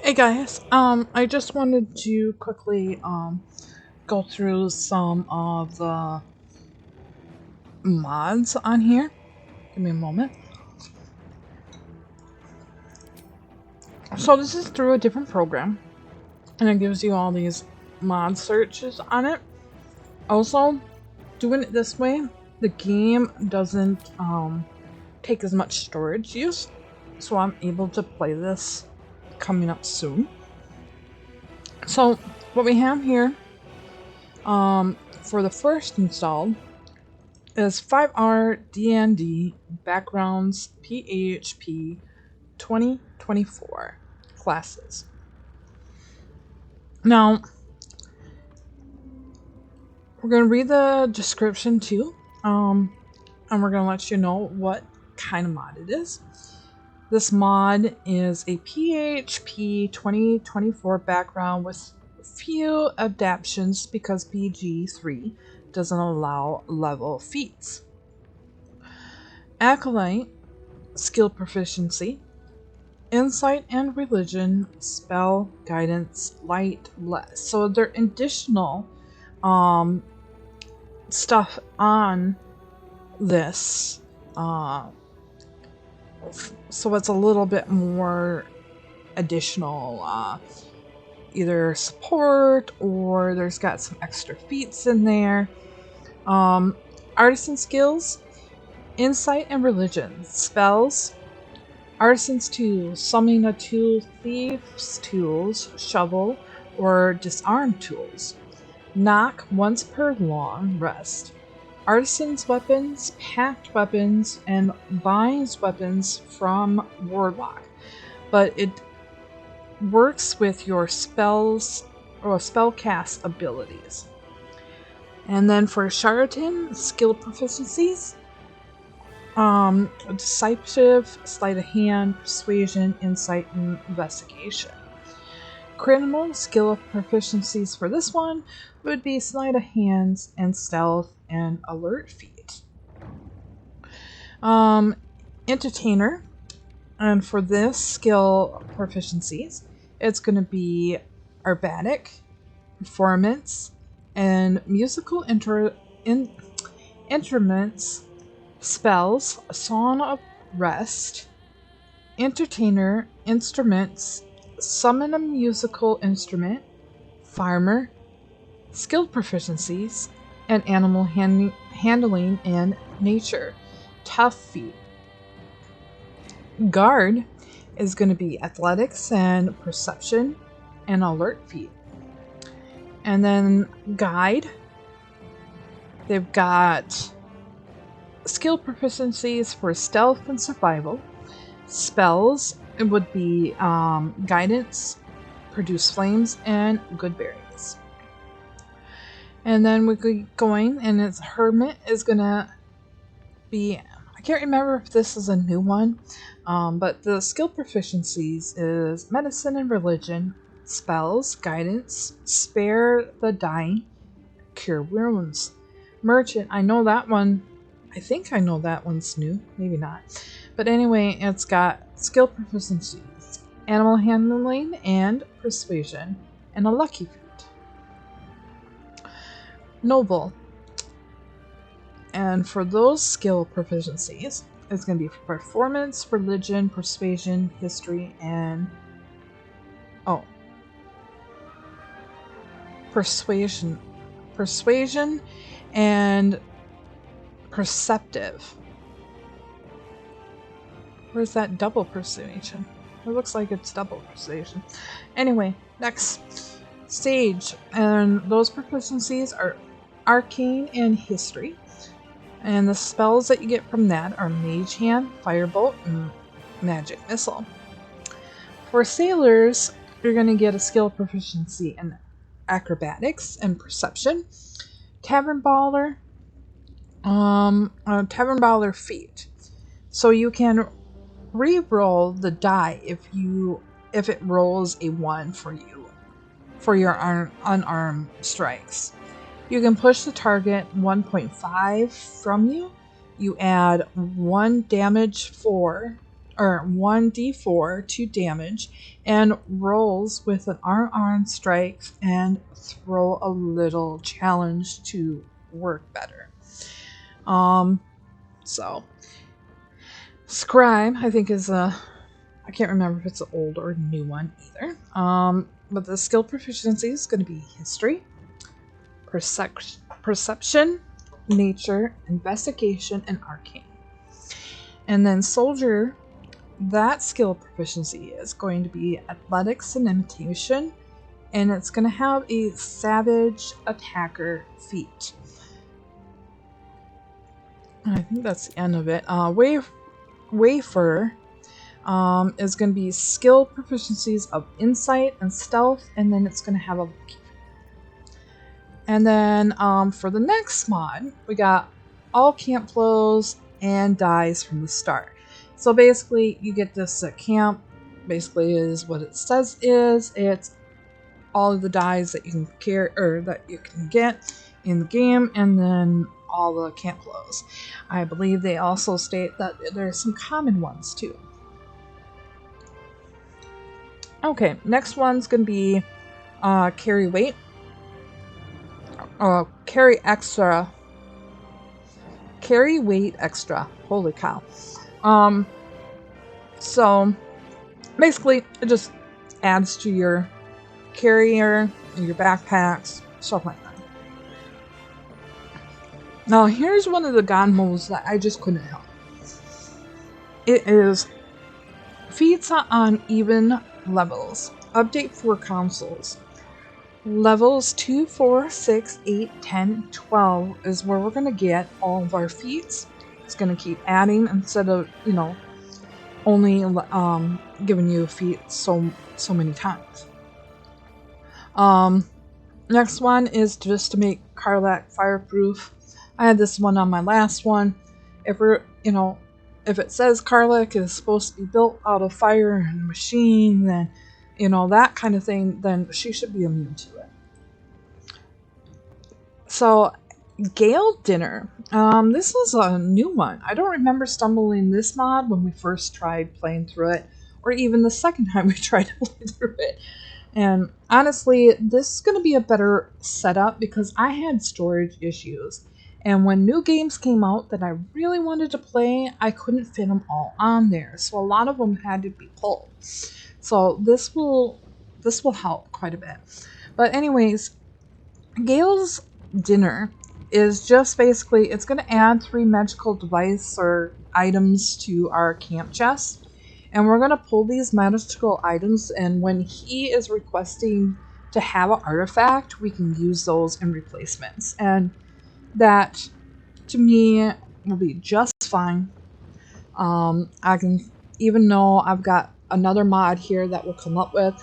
Hey guys, I just wanted to quickly go through some of the mods on here. Give me a moment. So this is through a different program, and it gives you all these mod searches on it. Also, doing it this way, the game doesn't take as much storage use, so I'm able to play this coming up soon. So what we have here, for the first installed, is 5R DND Backgrounds PHP 2024 classes. Now, we're going to read the description too, and we're going to let you know what kind of mod it is. This mod is a PHP 2024 background with few adaptations because BG3 doesn't allow level feats. Acolyte, skill proficiency, insight and religion, spell, guidance, light, bless. So they're additional stuff on this. So it's a little bit more additional, either support or there's got some extra feats in there. Artisan skills, insight and religion, spells, artisan's tools, summoning a tool, thieves' tools, shovel, or disarm tools. Knock once per long rest. Artisan's weapons, packed weapons, and binds weapons from warlock, but it works with your spells or spellcast abilities. And then for charlatan, skill proficiencies, decisive, sleight of hand, persuasion, insight, and investigation. Criminal skill proficiencies for this one would be sleight of hands and stealth and alert feat. Entertainer, and for this skill proficiencies, it's going to be acrobatic, performance, and musical instruments, spells, song of rest, entertainer, instruments, summon a musical instrument, farmer, skill proficiencies, and animal handling and nature, tough feat. Guard is going to be athletics and perception and alert feat. And then guide, they've got skill proficiencies for stealth and survival. Spells, it would be guidance, produce flames, and good berries. And then we keep going, and its hermit is gonna be, I can't remember if this is a new one, but the skill proficiencies is medicine and religion, spells, guidance, spare the dying, cure wounds. Merchant, I know that one. I think I know that one's new, maybe not. But anyway, it's got skill proficiencies, animal handling, and persuasion, and a lucky feat. Noble. And for those skill proficiencies, it's going to be performance, religion, persuasion, history, and persuasion and perceptive. Where's that double persuasion? It looks like it's double persuasion. Anyway, next stage, and those proficiencies are arcane and history. And the spells that you get from that are Mage Hand, Firebolt, and Magic Missile. For sailors, you're going to get a skill proficiency in acrobatics and perception. Tavern Baller feat. So you can re-roll the die if it rolls a 1 for you for your unarmed strikes. You can push the target 1.5 from you. You add 1 damage 4 or 1d4 to damage, and rolls with an unarmed strike and throw a little challenge to work better. So Scribe, I think, is I can't remember if it's an old or new one either. But the skill proficiency is going to be history, perception, nature, investigation, and arcane. And then soldier, that skill proficiency is going to be athletics and imitation, and it's going to have a savage attacker feat. I think that's the end of it. Wafer is going to be skill proficiencies of insight and stealth, and then it's going to have a lucky. And then for the next mod, we got all camp flows and dies from the start. So basically, you get this at camp. Basically, is what it says is it's all of the dies that you can carry or that you can get in the game, and then all the camp flows. I believe they also state that there's some common ones too. Okay, next one's gonna be carry weight. Carry extra. Carry weight extra. Holy cow. So basically it just adds to your carrier and your backpacks, stuff like that. Now here's one of the god modes that I just couldn't help. It is feats on even levels. Update for consoles. Levels 2, 4, 6, 8, 10, 12 is where we're going to get all of our feats. It's going to keep adding instead of, only giving you a feat so many times. Next one is just to make Karlach fireproof. I had this one on my last one. If it says Karlach is supposed to be built out of fire and machine, then that kind of thing, then she should be immune to it. So, Gale Dinner. This was a new one. I don't remember stumbling this mod when we first tried playing through it, or even the second time we tried to play through it. And honestly, this is going to be a better setup because I had storage issues. And when new games came out that I really wanted to play, I couldn't fit them all on there. So a lot of them had to be pulled. So this will help quite a bit. But anyways, Gale's Dinner is just basically, it's going to add 3 magical device or items to our camp chest. And we're going to pull these magical items, and when he is requesting to have an artifact, we can use those in replacements. And that, to me, will be just fine. I can, even though I've got another mod here that we'll come up with,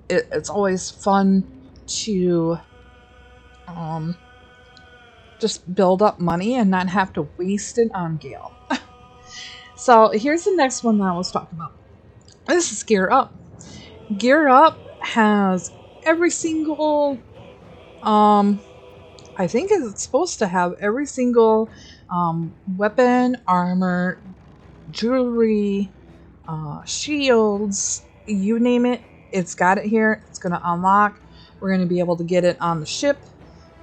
it's always fun to just build up money and not have to waste it on Gale. So here's the next one that I was talking about. This is Gear Up. Gear Up has every single, I think it's supposed to have every single weapon, armor, jewelry, shields, you name it, it's got it here. It's going to unlock. We're going to be able to get it on the ship.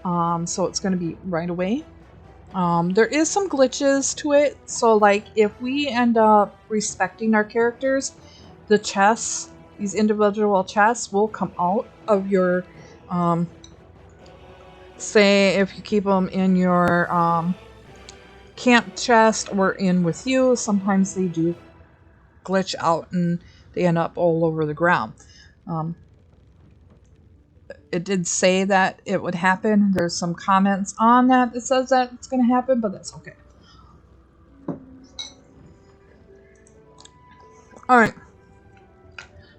So it's going to be right away. There is some glitches to it. So like if we end up respecting our characters, the chests, these individual chests will come out of your, say if you keep them in your camp chest or in with you, sometimes they do glitch out and they end up all over the ground. It did say that it would happen. There's some comments on that that says that it's going to happen, but that's okay. Alright.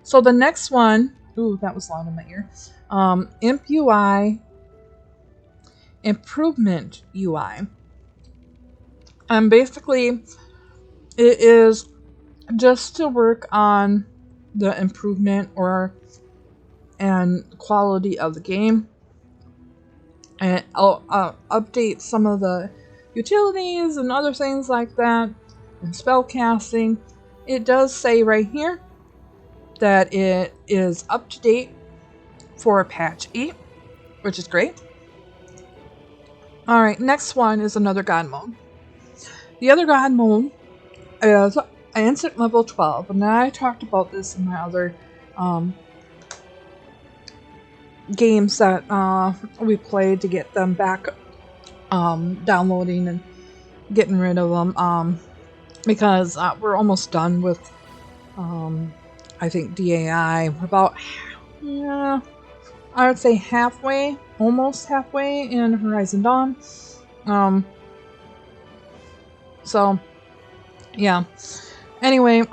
So the next one, ooh, that was loud in my ear. Imp UI, Improvement UI. And basically, it is just to work on the improvement and quality of the game, and I'll update some of the utilities and other things like that. and spell casting. It does say right here that it is up to date for patch 8, which is great. Alright, next one is another god mode. The other god mode is instant level 12, and I talked about this in my other games that we played to get them back downloading and getting rid of them, because we're almost done with I think DAI. We're about, yeah, I would say halfway, almost halfway in Horizon Dawn. So yeah. Anyway,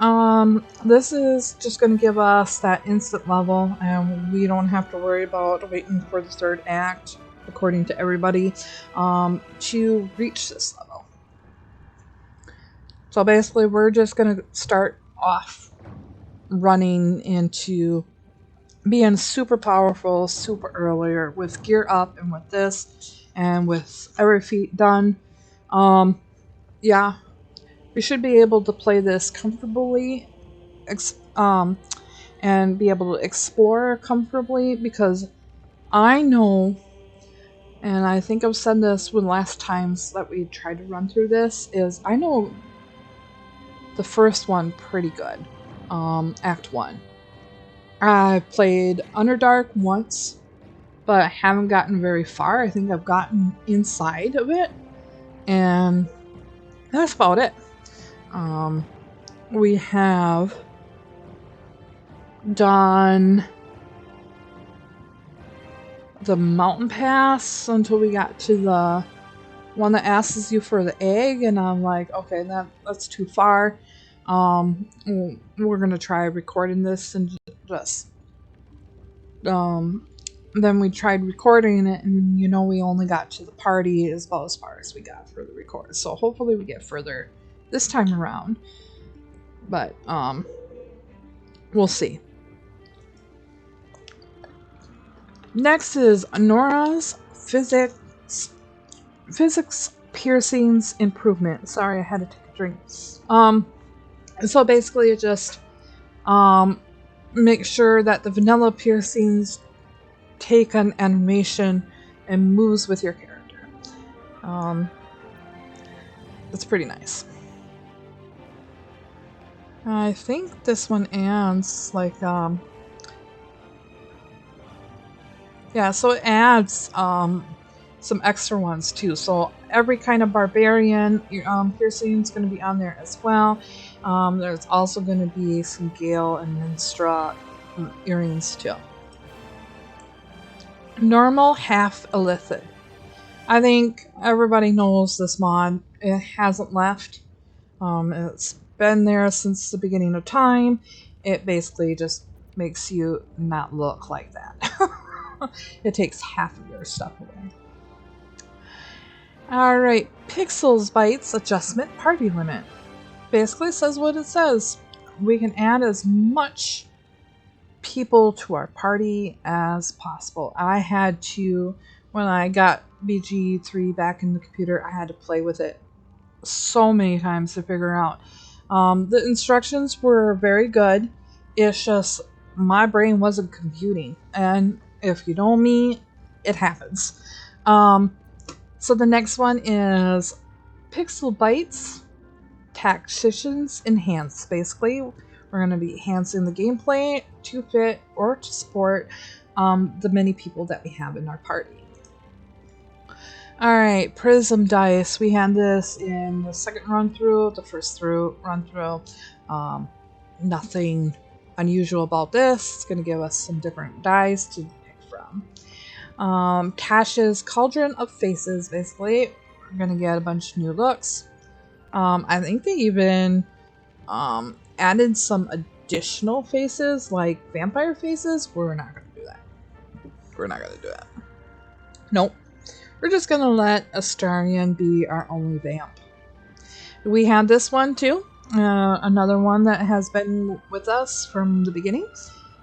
this is just going to give us that instant level, and we don't have to worry about waiting for the third act, according to everybody, to reach this level. So basically, we're just going to start off running into being super powerful, super earlier, with gear up, and with this, and with every feat done. Yeah. We should be able to play this comfortably, and be able to explore comfortably, because I know, and I think I've said this when last times that we tried to run through this, is I know the first one pretty good, Act 1. I played Underdark once, but I haven't gotten very far. I think I've gotten inside of it, and that's about it. We have done the mountain pass until we got to the one that asks you for the egg, and I'm like, okay, that's too far. We're gonna try recording this and just then we tried recording it, and we only got to the party as about as far as we got for the record. So hopefully we get further this time around. But we'll see. Next is Nora's physics piercings improvement. Sorry, I had to take a drink. So basically it just make sure that the vanilla piercings take an animation and moves with your character. It's pretty nice. I think this one adds like yeah, so it adds some extra ones too. So every kind of barbarian piercing is going to be on there as well. There's also going to be some Gale and Minstra earrings too. Normal half illicit. I think everybody knows this mod. It hasn't left. It's been there since the beginning of time. It basically just makes you not look like that. It takes half of your stuff away. Alright, Pixels Bytes Adjustment Party Limit. Basically says what it says. We can add as much people to our party as possible. I had to, when I got BG3 back in the computer, I had to play with it so many times to figure out. The instructions were very good. It's just my brain wasn't computing, and if you know me, it happens. So the next one is Pixel Bytes Tacticians Enhanced. Basically, we're going to be enhancing the gameplay to fit or to support the many people that we have in our party. Alright, Prism Dice. We had this in the second run through, the first run through. Nothing unusual about this. It's going to give us some different dice to pick from. Cash's Cauldron of Faces. Basically, we're going to get a bunch of new looks. I think they even added some additional faces, like vampire faces. We're not going to do that. We're not going to do that. Nope. We're just going to let Astarion be our only vamp. We had this one too. Another one that has been with us from the beginning.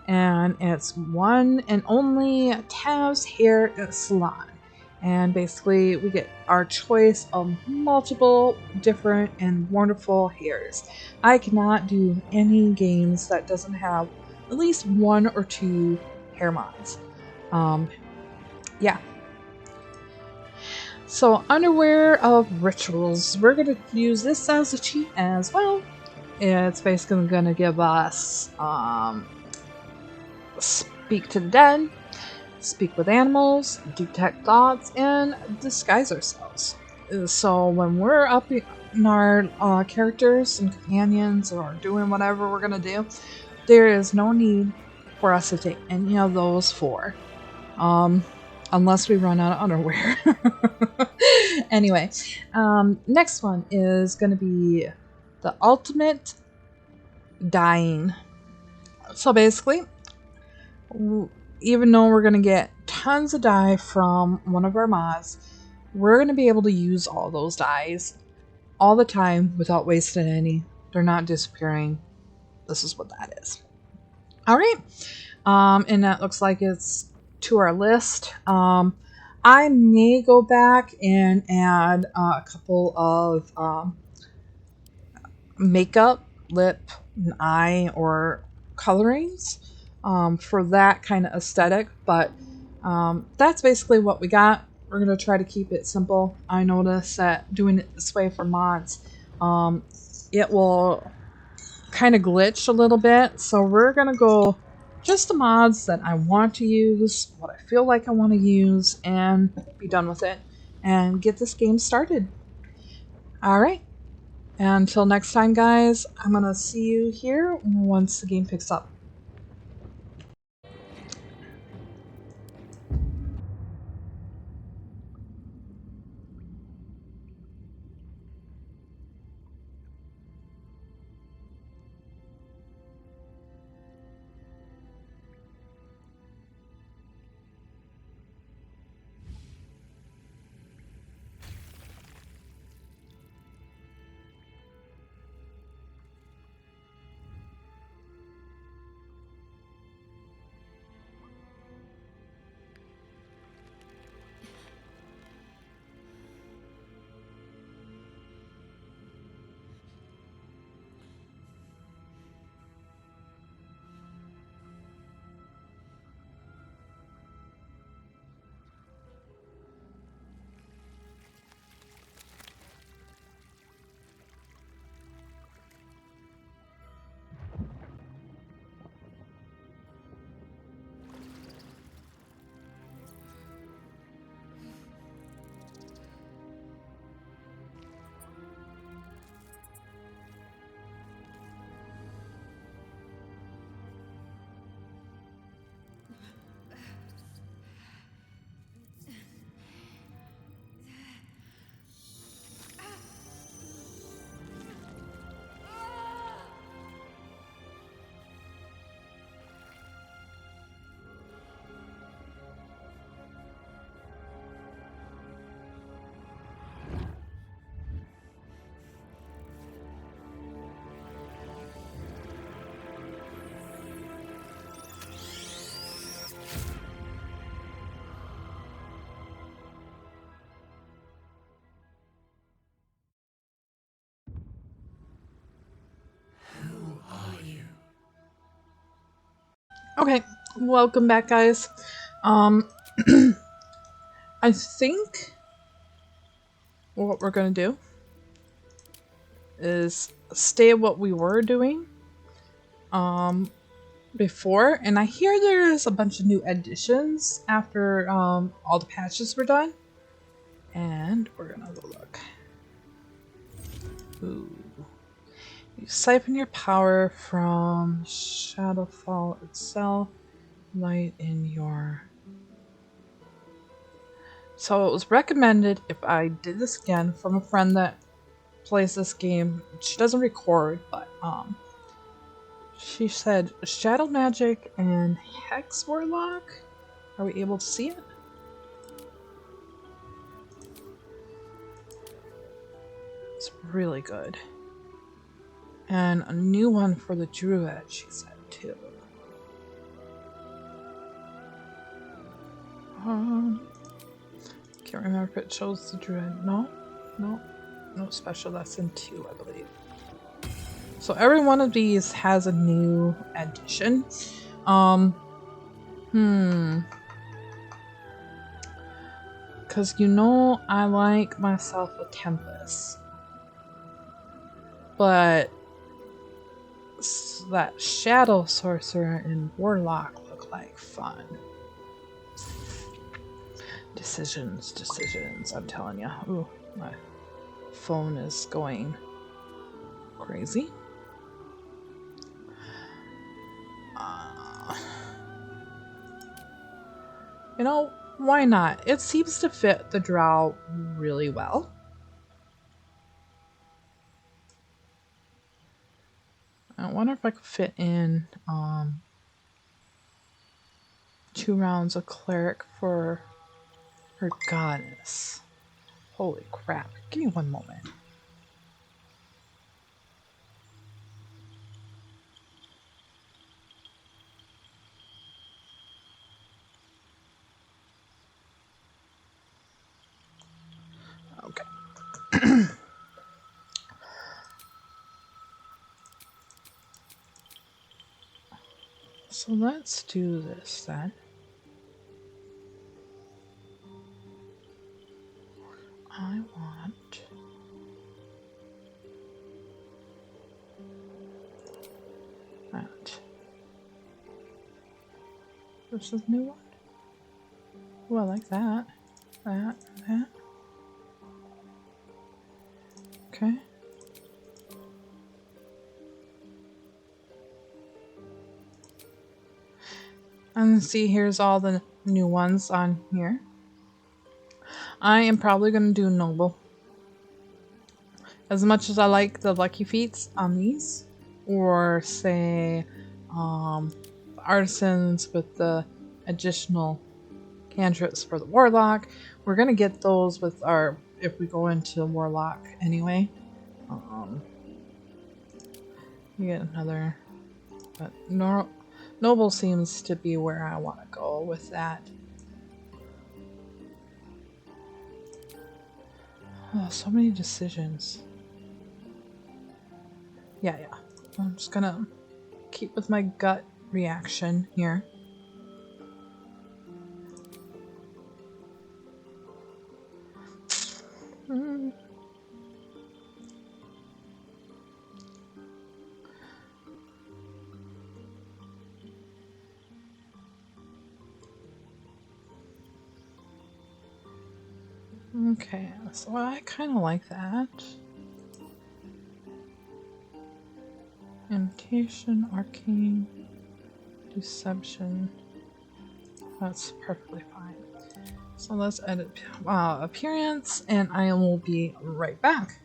And it's one and only Tav's Hair Salon. And basically, we get our choice of multiple different and wonderful hairs. I cannot do any games that doesn't have at least 1 or 2 hair mods. Yeah. So, underwear of rituals. We're going to use this as a cheat as well. It's basically going to give us speak to the dead, speak with animals, detect thoughts, and disguise ourselves. So when we're up in our characters and companions or doing whatever we're going to do, there is no need for us to take any of those 4. Unless we run out of underwear. Anyway, next one is going to be the ultimate dying. So basically, even though we're going to get tons of dye from one of our mods, we're going to be able to use all those dyes all the time without wasting any. They're not disappearing. This is what that is. Alright. And that looks like it's to our list. I may go back and add a couple of makeup, lip, and eye, or colorings for that kind of aesthetic. But that's basically what we got. We're going to try to keep it simple. I noticed that doing it this way for mods, it will kind of glitch a little bit. So we're going to go just the mods that I want to use, what I feel like I want to use, and be done with it. And get this game started. Alright. Until next time, guys, I'm going to see you here once the game picks up. Okay, welcome back, guys. I think what we're gonna do is stay what we were doing before, and I hear there's a bunch of new additions after all the patches were done, and we're gonna go look. Ooh. You siphon your power from Shadowfall itself. Light in your... So it was recommended if I did this again from a friend that plays this game. She doesn't record, but she said Shadow Magic and Hex Warlock. Are we able to see it? It's really good. And a new one for the Druid, she said too. Can't remember if it shows the Drynda. No special. That's in 2, I believe. So every one of these has a new addition. Because I like myself a Tempest. But that Shadow Sorcerer and Warlock look like fun. Decisions, I'm telling you. Ooh, my phone is going crazy. Why not? It seems to fit the drow really well. I wonder if I could fit in 2 rounds of cleric for her goddess. Holy crap. Give me one moment. Okay. So let's do this then. I want that. This is a new one. Oh, I like that. That. Okay. And see, here's all the new ones on here. I am probably going to do Noble. As much as I like the Lucky Feats on these, or say Artisans with the additional cantrips for the Warlock, we're going to get those with our, if we go into Warlock anyway. You get another, but Noble seems to be where I want to go with that. Oh, so many decisions. Yeah. I'm just gonna keep with my gut reaction here. Okay, so I kind of like that. Imitation, Arcane, Deception. That's perfectly fine. So let's edit appearance, and I will be right back.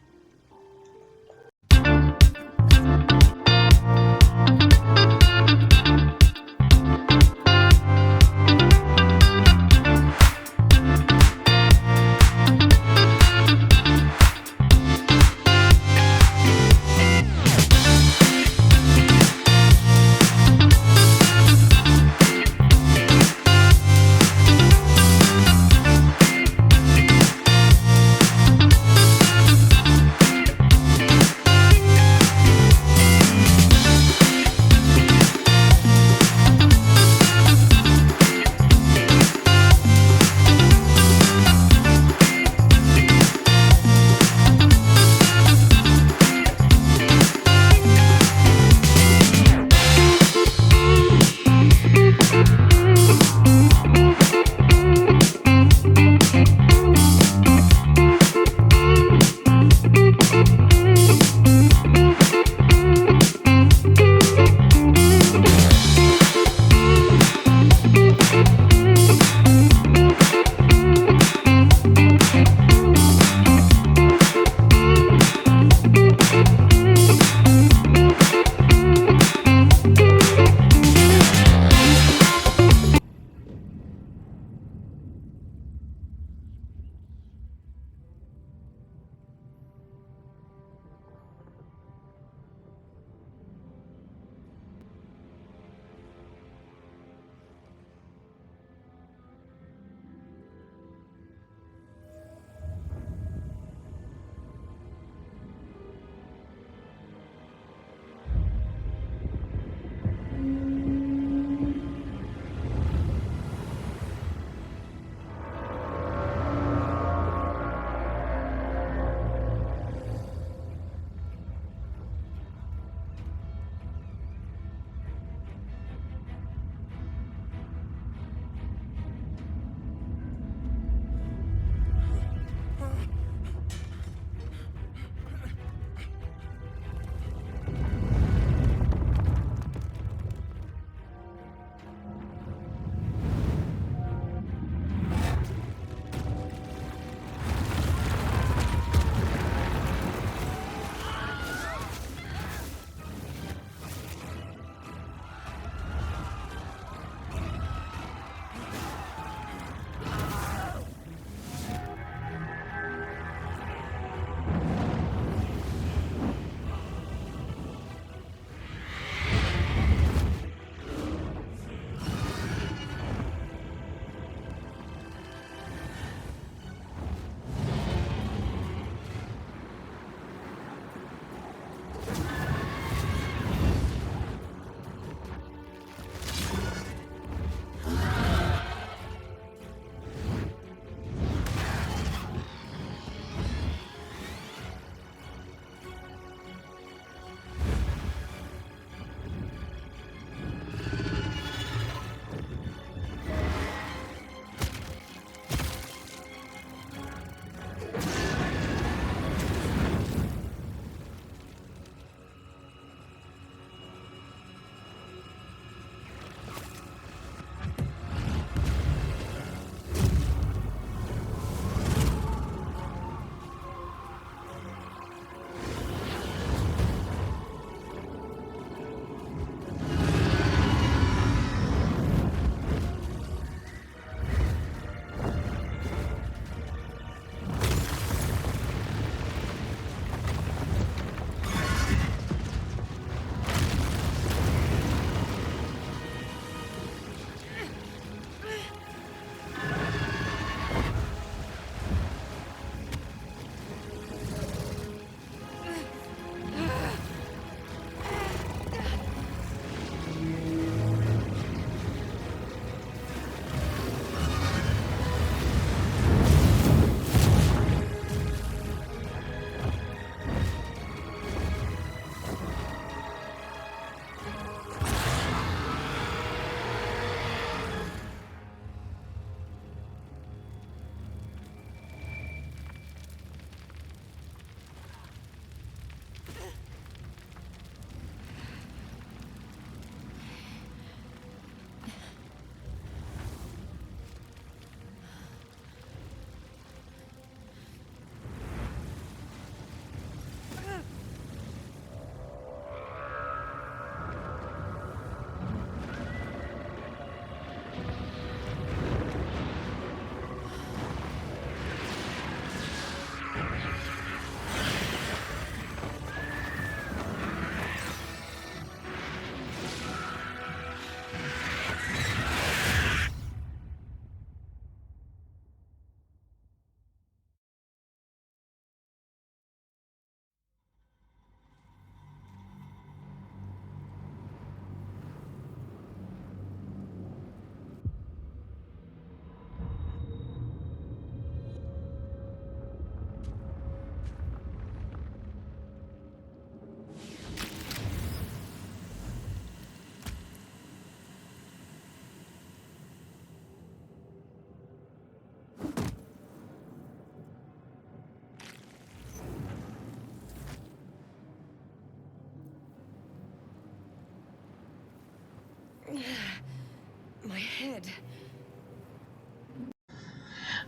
my head.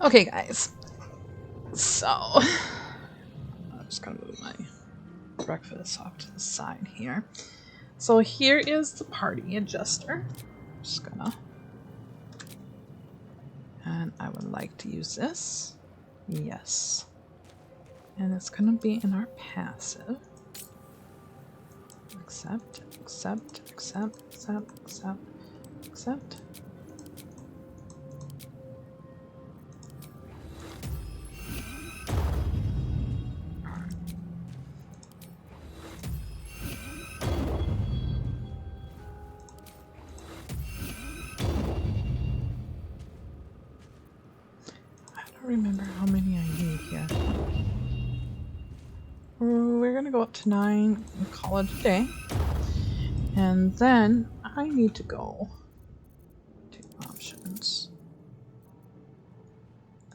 Okay, guys. So, I'm just gonna move my breakfast off to the side here. So here is the party adjuster. Just gonna, and I would like to use this. Yes. And it's gonna be in our passive. Accept, accept, accept, accept, accept, accept. I don't remember how many I need here. We're gonna go up to 9 and call it a day. And then I need to go to options.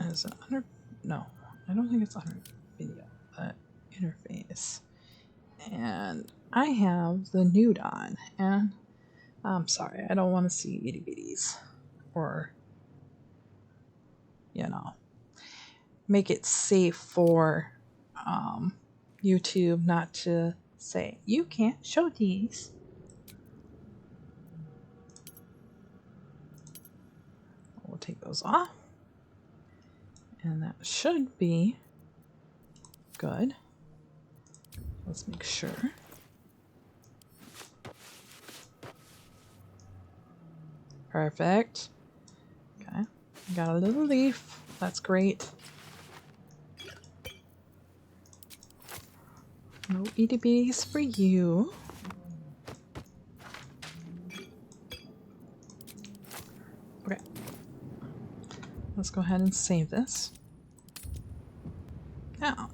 Is it under? No, I don't think it's under video, but interface. And I have the nude on, and I'm sorry, I don't want to see itty bitties, or you know, make it safe for YouTube not to say you can't show these. We'll take those off, and that should be good. Let's make sure. Perfect. Okay, got a little leaf. That's great. No itty bitties for you. Okay. Let's go ahead and save this. Now.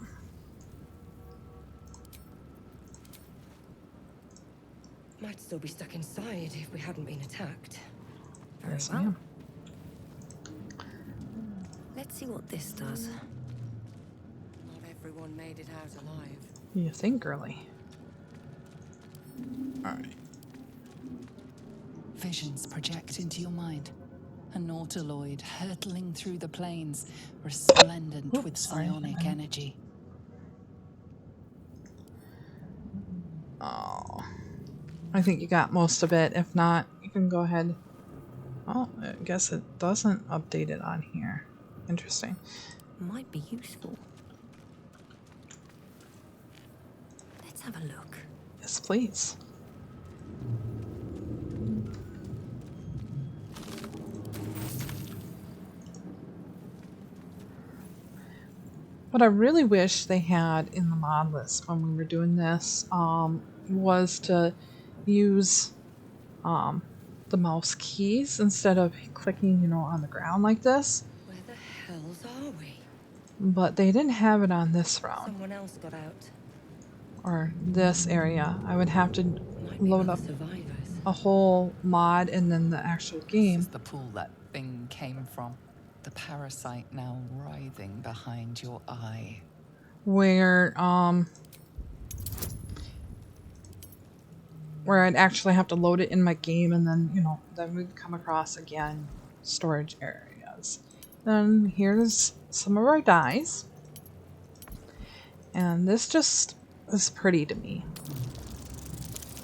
Might still be stuck inside if we hadn't been attacked. Very Yes, well. ma'am. Let's see what this does. Not everyone made it out alive. You think, girly? Alright. Visions project into your mind. A nautiloid hurtling through the plains, resplendent with psionic energy. Oh. I think you got most of it. If not, you can go ahead. Oh, I guess it doesn't update it on here. Interesting. Might be useful. Let's have a look. Yes, please. What I really wish they had in the mod list when we were doing this was to use the mouse keys instead of clicking, on the ground like this. Where the hells are we? But they didn't have it on this round. Someone else got out. Or this area. I would have to Might be load other up survivors. a whole mod and then the actual game. This is the pool that thing came from. The parasite now writhing behind your eye. Where I'd actually have to load it in my game and then, then we'd come across again storage areas. Then here's some of our dyes. And this just is pretty to me.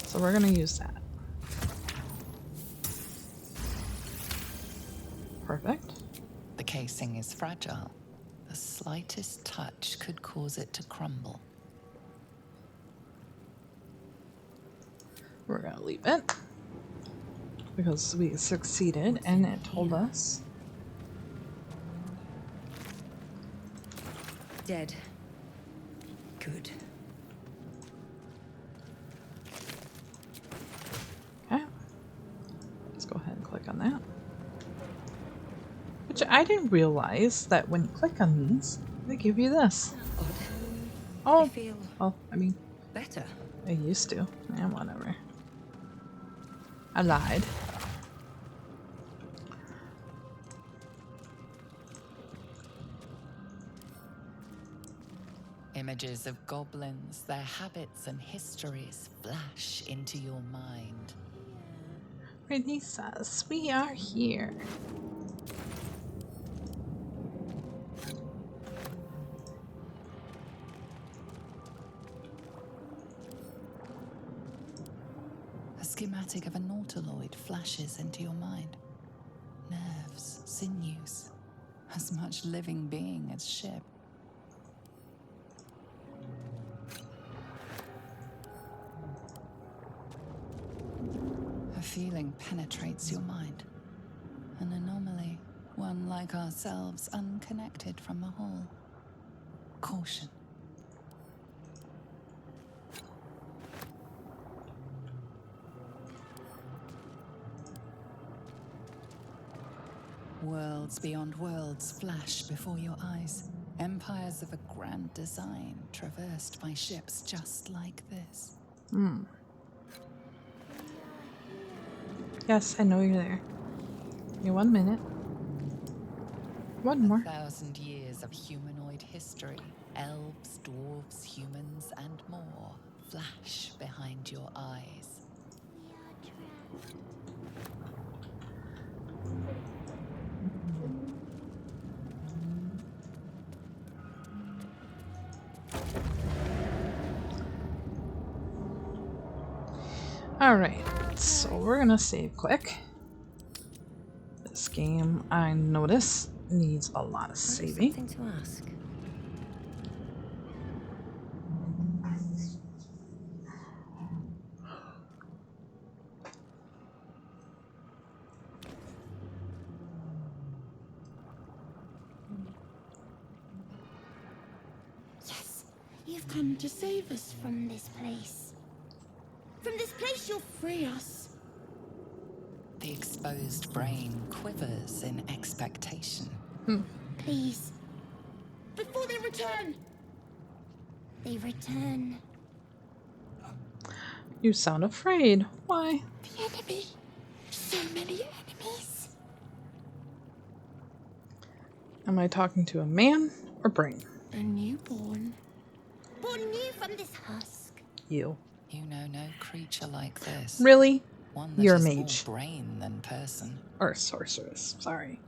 So we're gonna use that. Perfect. The casing is fragile. The slightest touch could cause it to crumble. We're gonna leave it because we succeeded and it told us. Dead. Good. Okay. Let's go ahead and click on that. Which I didn't realize that when you click on these, they give you this. Odd. Oh, I feel well, I mean, better. I used to. Yeah, whatever. I lied. Images of goblins, their habits and histories flash into your mind. Rennie says we are here. A schematic of a nautiloid flashes into your mind. Nerves, sinews, as much living being as ship. A feeling penetrates your mind. An anomaly, one like ourselves, unconnected from the whole. Caution. Worlds beyond worlds flash before your eyes. Empires of a grand design traversed by ships just like this. Yes, I know you're there. Give me 1 minute. One more. 1,000 years of humanoid history. Elves, dwarves, humans, and more flash behind your eyes. Alright, so we're gonna save quick. This game, I notice, needs a lot of saving. Something to ask. Yes, you've come to save us from this place. From this place, you'll free us. The exposed brain quivers in expectation. Please. Before they return. They return. You sound afraid. Why? The enemy. So many enemies. Am I talking to a man or brain? A newborn. Born new from this husk. You. You know no creature like this. Really? One that You're a is mage. more brain than person. Or sorceress. Sorry.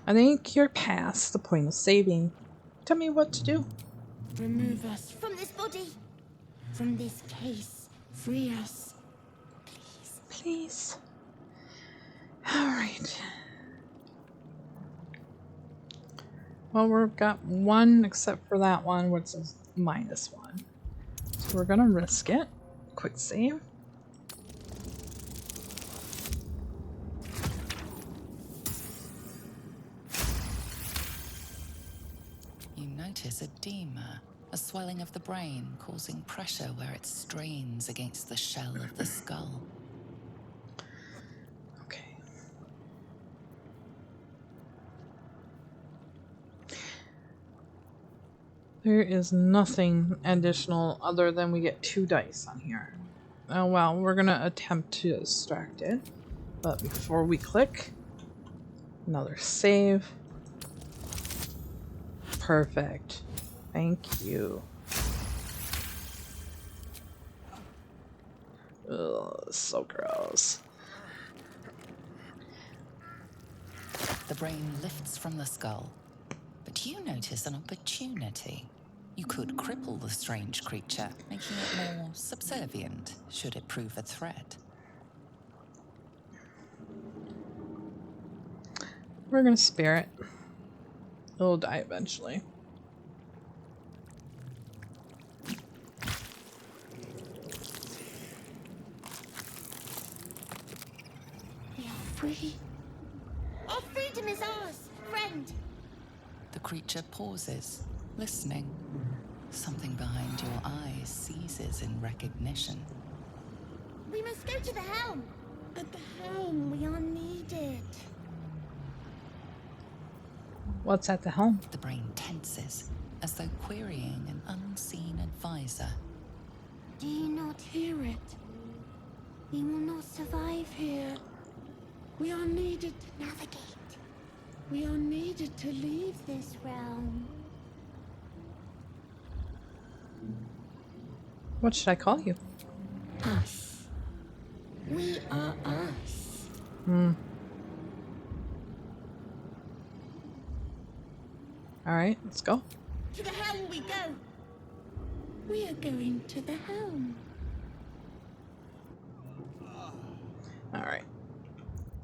I think you're past the point of saving. Tell me what to do. Remove us from this body. From this case. Free us. Please. Please. Alright. Well, we've got one except for that one, which is -1. So we're gonna risk it. Quick save. You notice edema, a swelling of the brain causing pressure where it strains against the shell of the skull. Okay. There is nothing additional other than we get 2 dice on here. Oh well, we're gonna attempt to extract it. But before we click, another save. Perfect. Thank you. Ugh, so gross. The brain lifts from the skull, but you notice an opportunity. You could cripple the strange creature, making it more subservient should it prove a threat. We're gonna spare it. It'll die eventually. We are free. Our freedom is ours, friend. The creature pauses, listening. Something behind your eyes seizes in recognition. We must go to the helm. At the helm, we are needed. What's at the helm? The brain tenses, as though querying an unseen advisor. Do you not hear it? We will not survive here. We are needed to navigate. We are needed to leave this realm. What should I call you? Us. We are us. Alright, let's go. To the helm we go. We are going to the helm. Alright.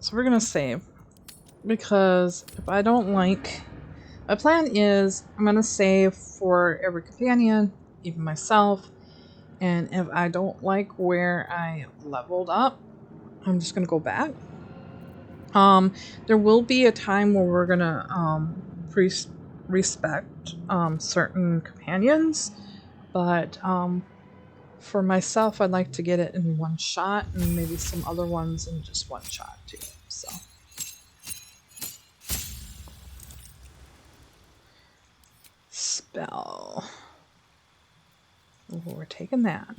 So we're gonna save. Because if I don't like... My plan is I'm gonna save for every companion, even myself. And if I don't like where I leveled up, I'm just gonna go back. There will be a time where we're gonna respect certain companions, but for myself, I'd like to get it in one shot, and maybe some other ones in just one shot too. So spell. Ooh, we're taking that.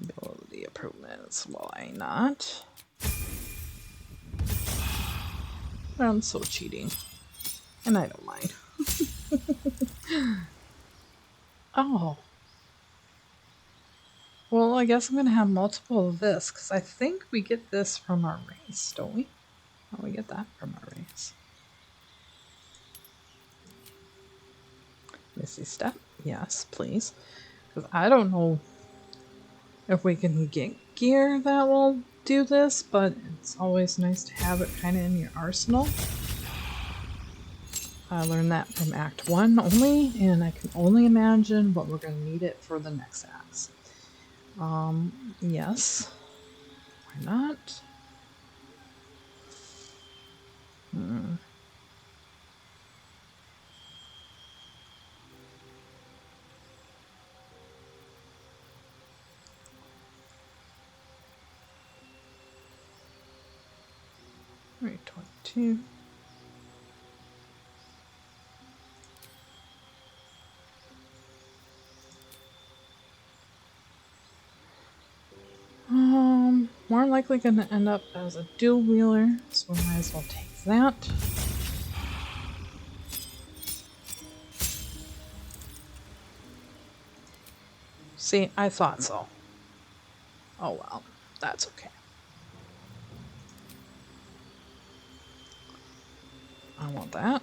Ability improvements. Why not? I'm so cheating. And I don't mind. Oh. Well, I guess I'm going to have multiple of this, because I think we get this from our race, don't we? Oh, we get that from our race. Missy step? Yes, please. Because I don't know if we can get gear that will do this, but it's always nice to have it kind of in your arsenal. I learned that from Act 1 only, and I can only imagine what we're going to need it for the next acts. Yes. Why not? 322. More likely going to end up as a dual wheeler, so we might as well take that. See, I thought so. Oh well, that's okay. I want that.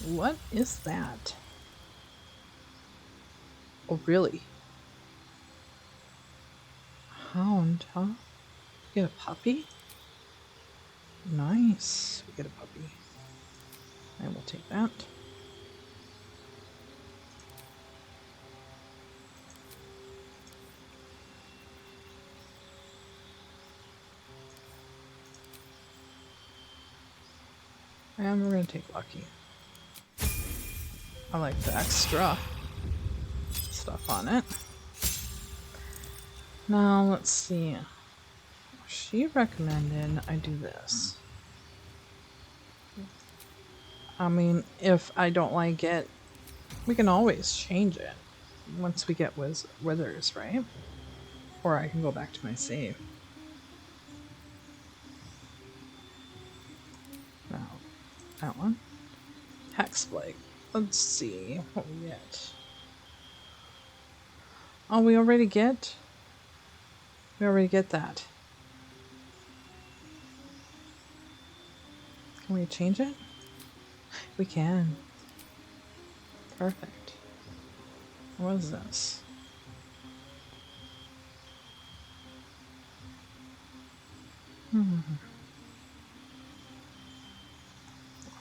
What is that? Oh, really? Hound, huh? Get a puppy? Nice. We get a puppy. I will take that. And we're going to take Lucky. I like the extra stuff on it. Now, let's see. She recommended I do this. I mean, if I don't like it, we can always change it once we get withers, right? Or I can go back to my save. Now, that one. Hexblade. Let's see what we get. Oh, we already get that. Can we change it? We can. Perfect. What is this?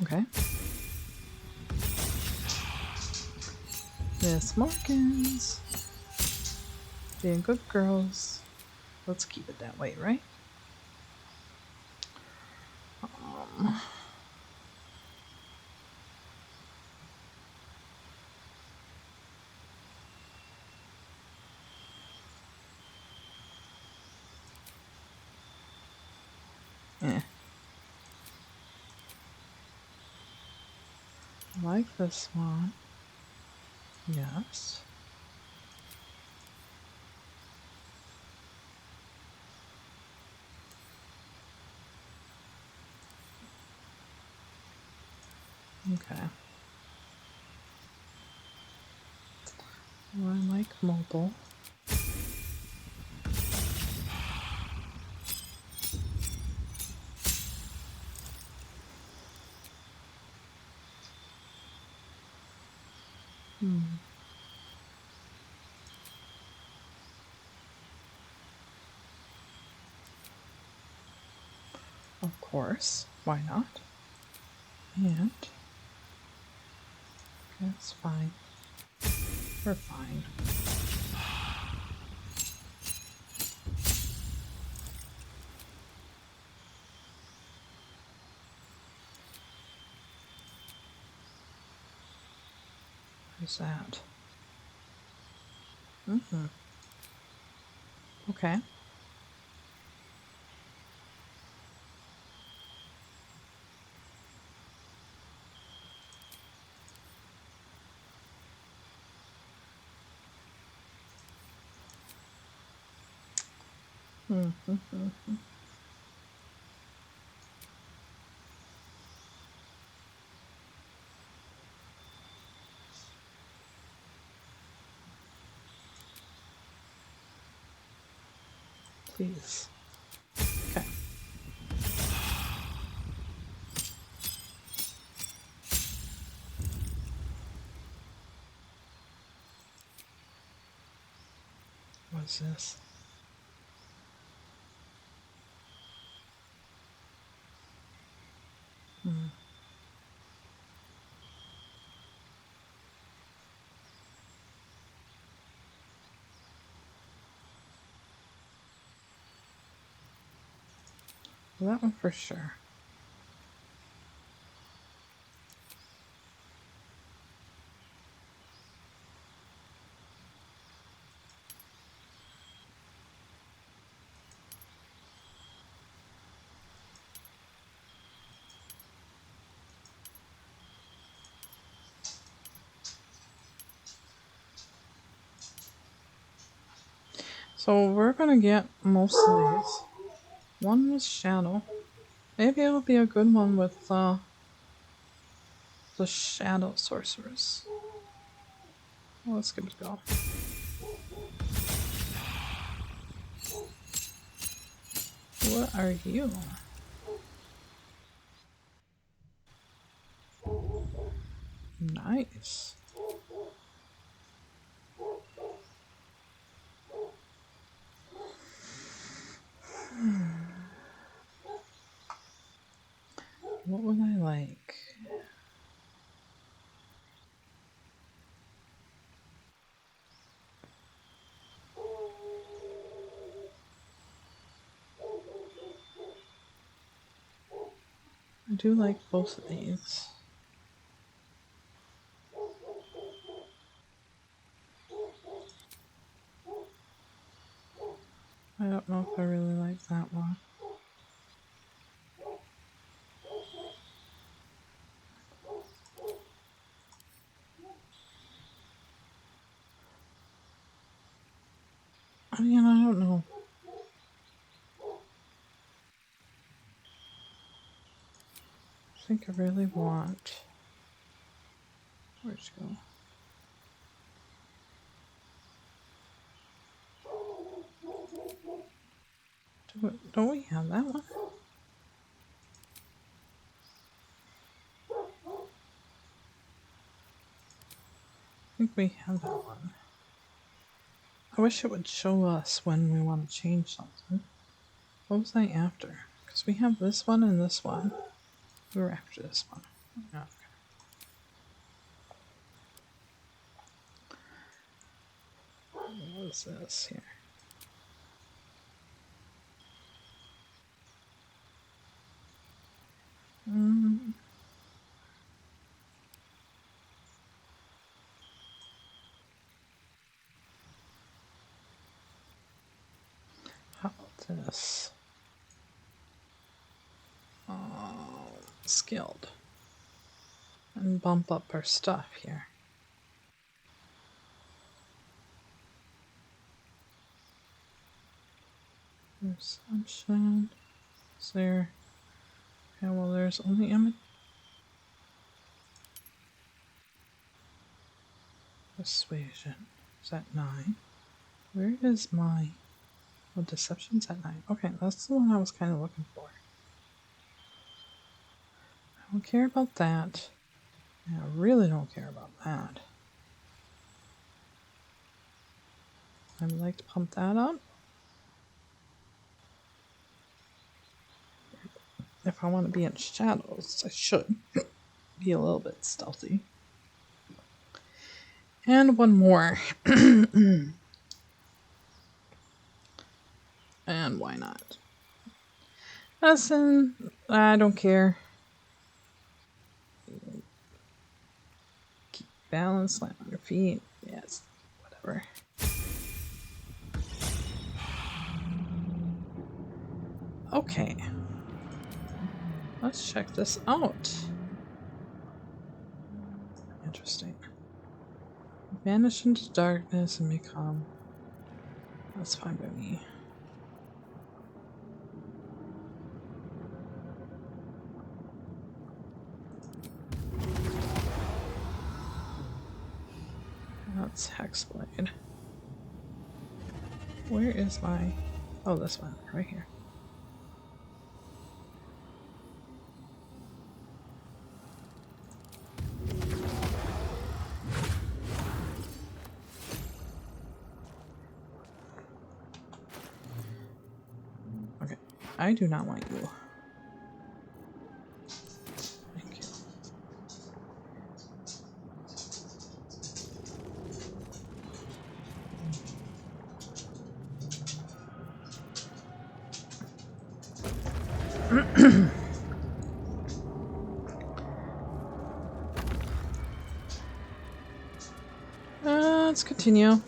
Okay. Miss Markins. Being good girls. Let's keep it that way, right? I like this one. Yes. Okay. Well, I like mobile. Of course. Why not? And that's fine. We're fine. Who's that? Mm-hmm. Okay. Mm-hmm. Please. Okay. What's this? Well, that one for sure. So we're gonna get most of these. One was Shadow. Maybe it'll be a good one with the Shadow Sorceress. Well, let's give it a go. What are you? Nice. What would I like? I do like both of these. I don't know if I really like that one. I mean, I don't know. I think I really want. Where'd you go? Don't we have that one? I think we have that one. I wish it would show us when we want to change something. What was I after? Because we have this one and this one. We were after this one. Yeah. What is this here? How about this? Skilled. And bump up our stuff here. Perception. Is there? Okay, well, there's only Persuasion is at 9. Where is my... Oh, deception's at 9. Okay, that's the one I was kind of looking for. I don't care about that. I really don't care about that. I would like to pump that up. If I want to be in shadows, I should be a little bit stealthy. And one more. And why not? Listen, I don't care. Keep balance, land on your feet. Yes, whatever. Okay. Let's check this out. Interesting. Vanish into darkness and become... That's fine by me. That's Hexblade. Where is my... Oh, this one. Right here. Okay. I do not want you. Thank you. Let's continue.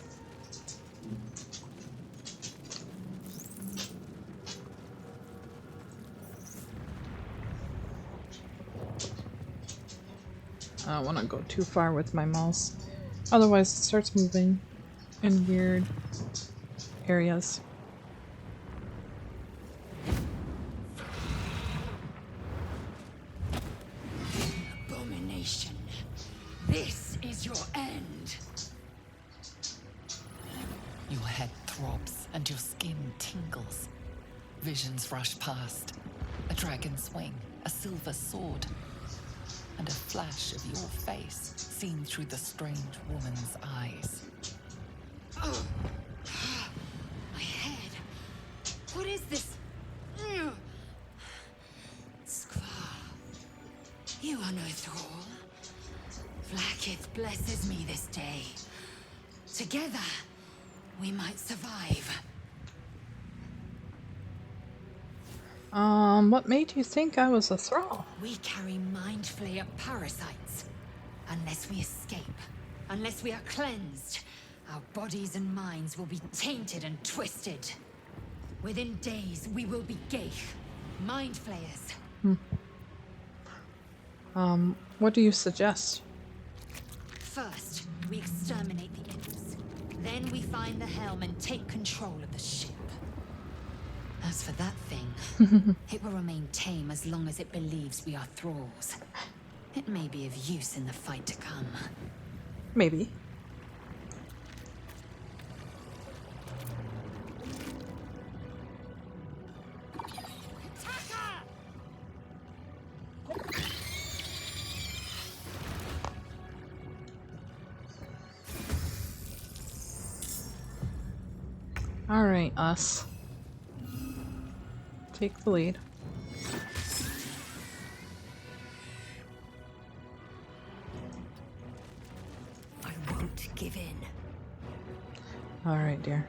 I don't want to go too far with my mouse. Otherwise it starts moving in weird areas. Abomination. This is your end. Your head throbs and your skin tingles. Visions rush past. A dragon's wing, a silver sword, and a flash of your face seen through the strange woman's eyes. Oh. My head. What is this? Skvar. You are no thrall. Vlaakith blesses me this day. Together, we might survive. What made you think I was a thrall? We carry mind flayer parasites. Unless we escape, unless we are cleansed, our bodies and minds will be tainted and twisted. Within days, we will be Geich, mind flayers. What do you suggest? First, we exterminate the imps. Then we find the helm and take control of the ship. As for that thing, it will remain tame as long as it believes we are thralls. It may be of use in the fight to come. Maybe. All right, us. Take the lead. I won't give in. All right, dear.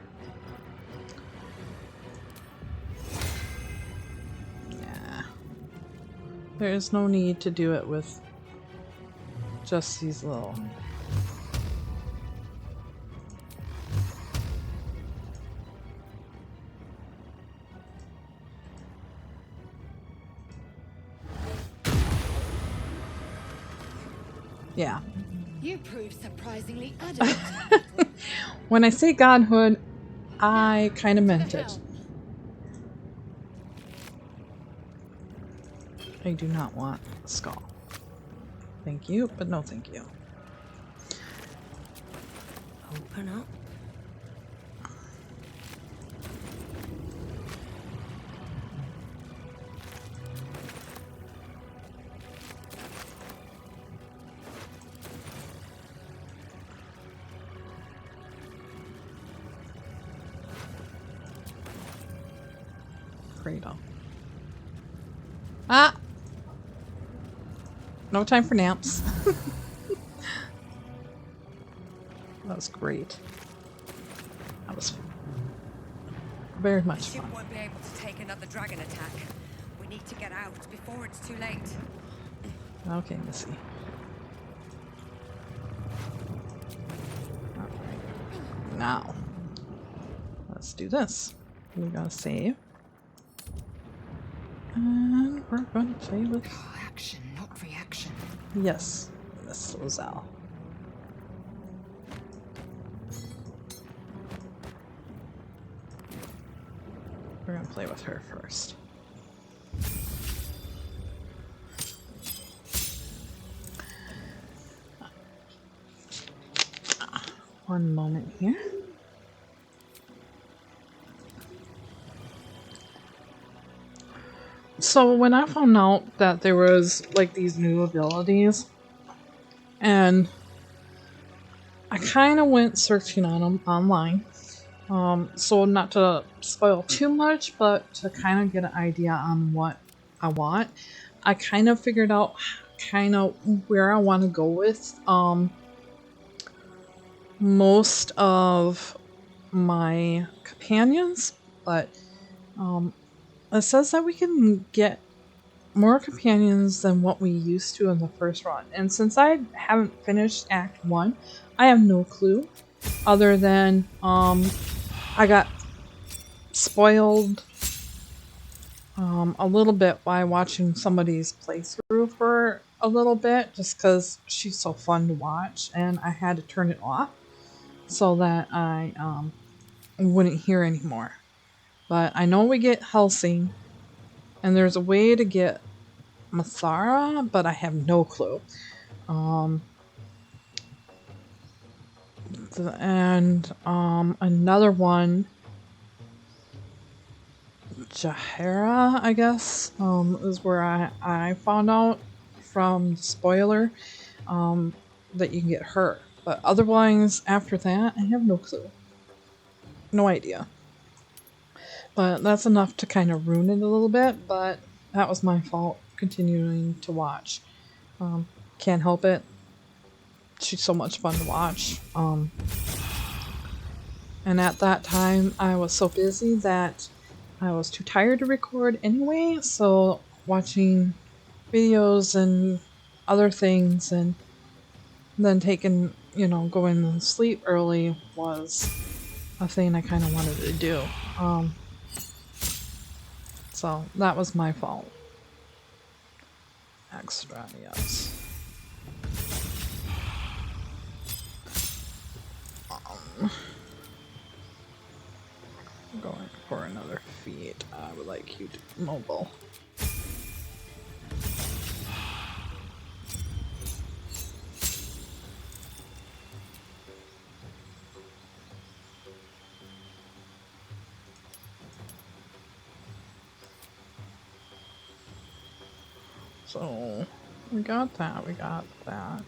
Yeah. There is no need to do it with just these little... Yeah. You prove surprisingly adamant. When I say godhood, I kind of meant it. I do not want a skull. Thank you, but no thank you. Open up. Cradle. Ah! No time for naps. That was great. That was very The much ship fun. won't be able to take another dragon attack. We need to get out before it's too late. Okay, Missy. Alright. Now, let's do this. We're gonna save. And we're gonna play with. Action, not reaction. Yes, Miss Lozelle. We're gonna play with her first. One moment here. So when I found out that there was like these new abilities, and I kind of went searching on them online. So not to spoil too much, but to kind of get an idea on what I want. I kind of figured out kind of where I want to go with most of my companions, but it says that we can get more companions than what we used to in the first run. And since I haven't finished Act 1, I have no clue other than I got spoiled a little bit by watching somebody's playthrough for a little bit, just because she's so fun to watch, and I had to turn it off so that I wouldn't hear anymore. But I know we get Helsing, and there's a way to get Mathara, but I have no clue. Another one, Jahara, I guess, is where I found out from the spoiler that you can get her. But otherwise, after that, I have no clue. No idea. But that's enough to kind of ruin it a little bit, but that was my fault continuing to watch. Can't help it. She's so much fun to watch. And at that time, I was so busy that I was too tired to record anyway, so watching videos and other things and then taking, going to sleep early was a thing I kind of wanted to do. So that was my fault. Extra, yes. Going for another feat. I would like you to mobile. So we got that. We got that.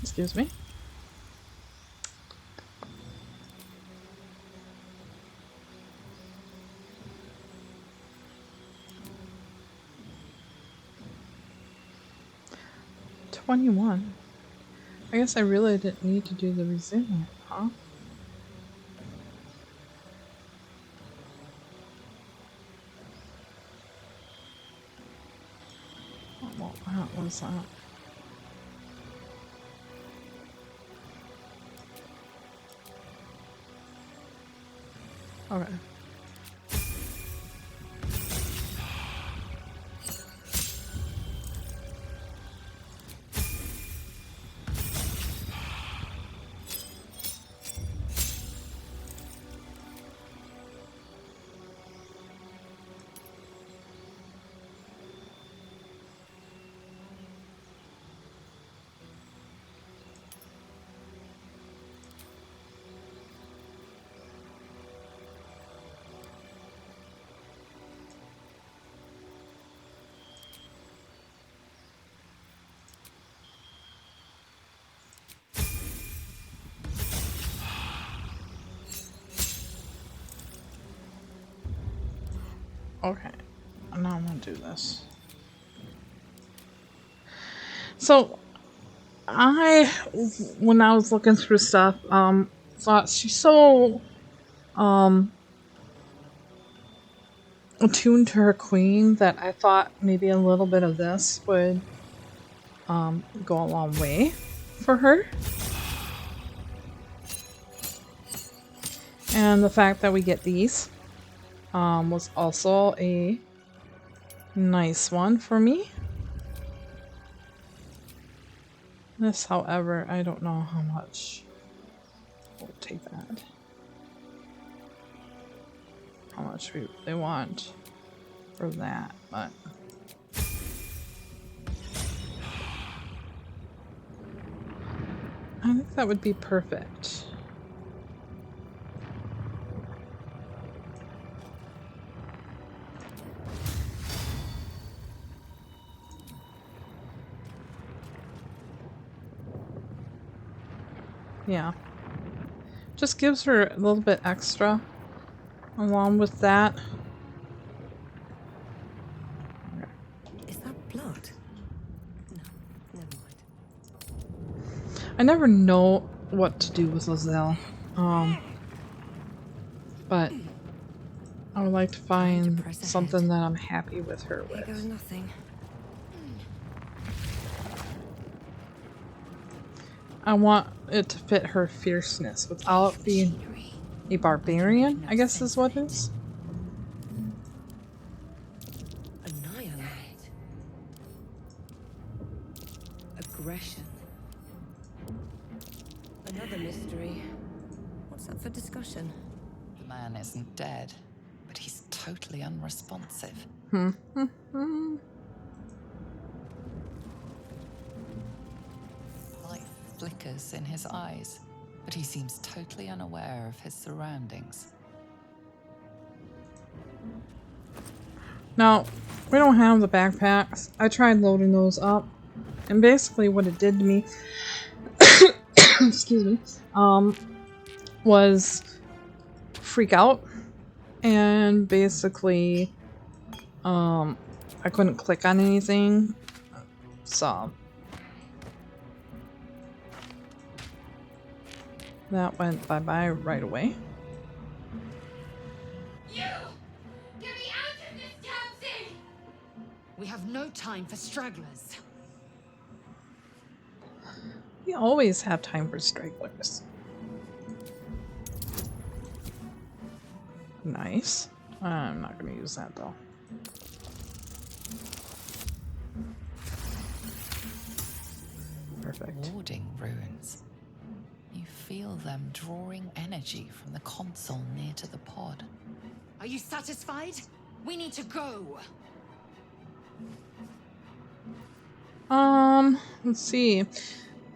Excuse me. $21. I guess I really didn't need to do the resume, huh? Well, what was that? Okay. Okay. Now I'm gonna do this. So, when I was looking through stuff, thought she's so, attuned to her queen that I thought maybe a little bit of this would, go a long way for her. And the fact that we get these, was also a nice one for me. This, however, I don't know how much. We'll take that. How much they want for that, but I think that would be perfect. Yeah. Just gives her a little bit extra along with that. Is that blood? No, never mind. I never know what to do with Lozelle. But I would like to find press something ahead. that I'm happy with her Here goes with. nothing. I want it to fit her fierceness without being a barbarian, I guess is what it is. Annihilate. Aggression. Another mystery. What's up for discussion? The man isn't dead, but he's totally unresponsive. Life flickers in his eyes, but he seems totally unaware of his surroundings. Now, we don't have the backpacks. I tried loading those up, and basically what it did to me, excuse me, was freak out, and basically, I couldn't click on anything, so that went bye-bye right away. You! Get me out of this damn thing! We have no time for stragglers. We always have time for stragglers. Nice. I'm not gonna use that though. Perfect. Warding runes. You feel them drawing energy from the console near to the pod. Are you satisfied? We need to go. Let's see.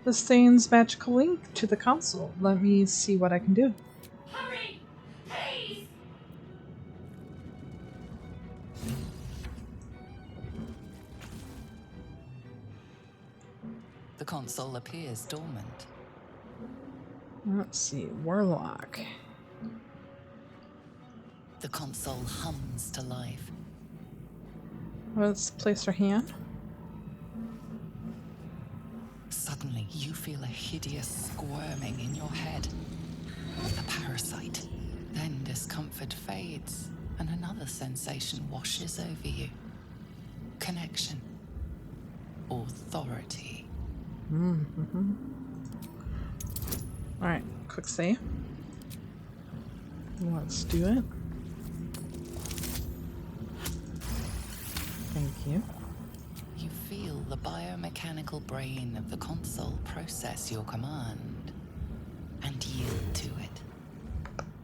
This thing's magical link to the console. Let me see what I can do. Hurry! Please! The console appears dormant. Let's see. Warlock. The console hums to life. Let's place her hand. Suddenly, you feel a hideous squirming in your head. A parasite. Then discomfort fades, and another sensation washes over you. Connection. Authority. Alright, quick save. Let's do it. Thank you. You feel the biomechanical brain of the console process your command and yield to it.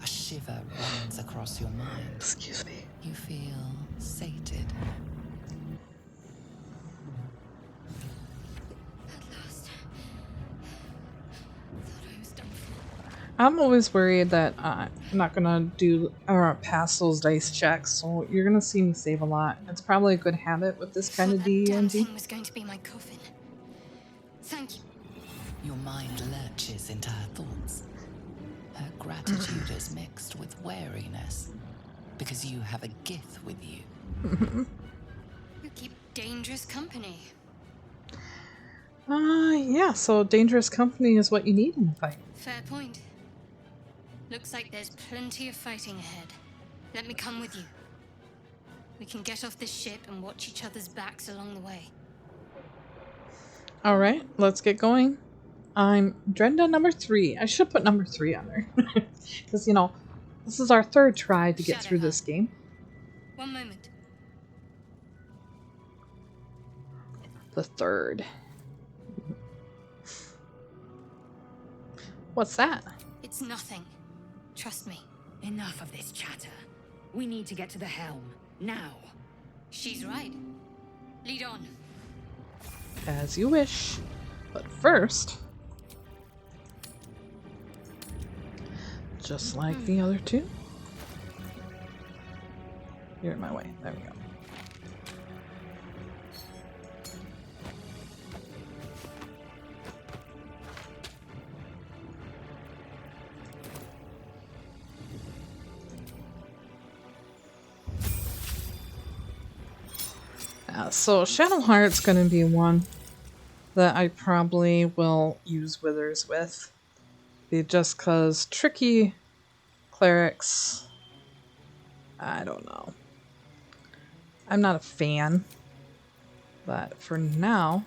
A shiver runs across your mind. Excuse me. You feel sated. At last. Thought I was done for. I'm always worried that I'm not gonna do or pass those dice checks, so you're gonna see me save a lot. It's probably a good habit with this kind of That damn D&D. thing was going to be my coffin. Thank you. Your mind lurches into her thoughts. Her gratitude is mixed with wariness. because you have a gith with you. You keep dangerous company. Yeah, so dangerous company is what you need in a fight. Fair point. Looks like there's plenty of fighting ahead. Let me come with you. We can get off this ship and watch each other's backs along the way. Alright, let's get going. I'm Drynda number 3. I should put number 3 on there. Because, you know, this is our third try to get through this game. One moment. The third. What's that? It's nothing. Trust me. Enough of this chatter. We need to get to the helm. Now. She's right. Lead on. As you wish. But first, just like the other two. You're in my way. There we go. So Shadowheart's going to be one that I probably will use Withers with. Just because tricky clerics, I don't know. I'm not a fan. But for now,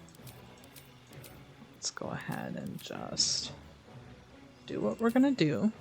let's go ahead and just do what we're going to do.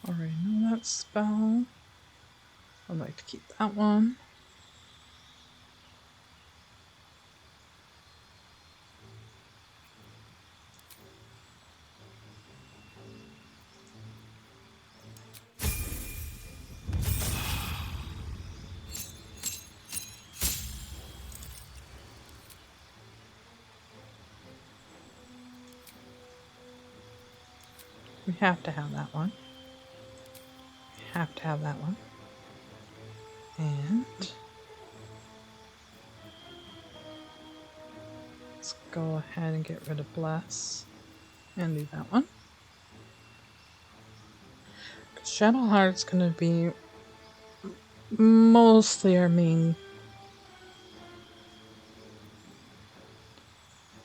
Already know that spell. I'd like to keep that one. We have to have that one. Have to have that one. And let's go ahead and get rid of Bless and do that one. Shadowheart's gonna be mostly our main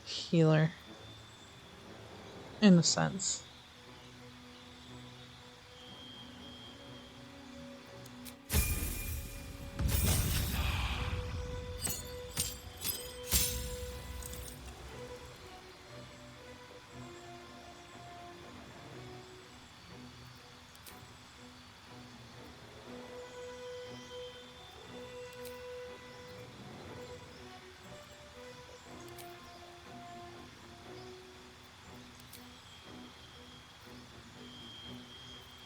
healer in a sense.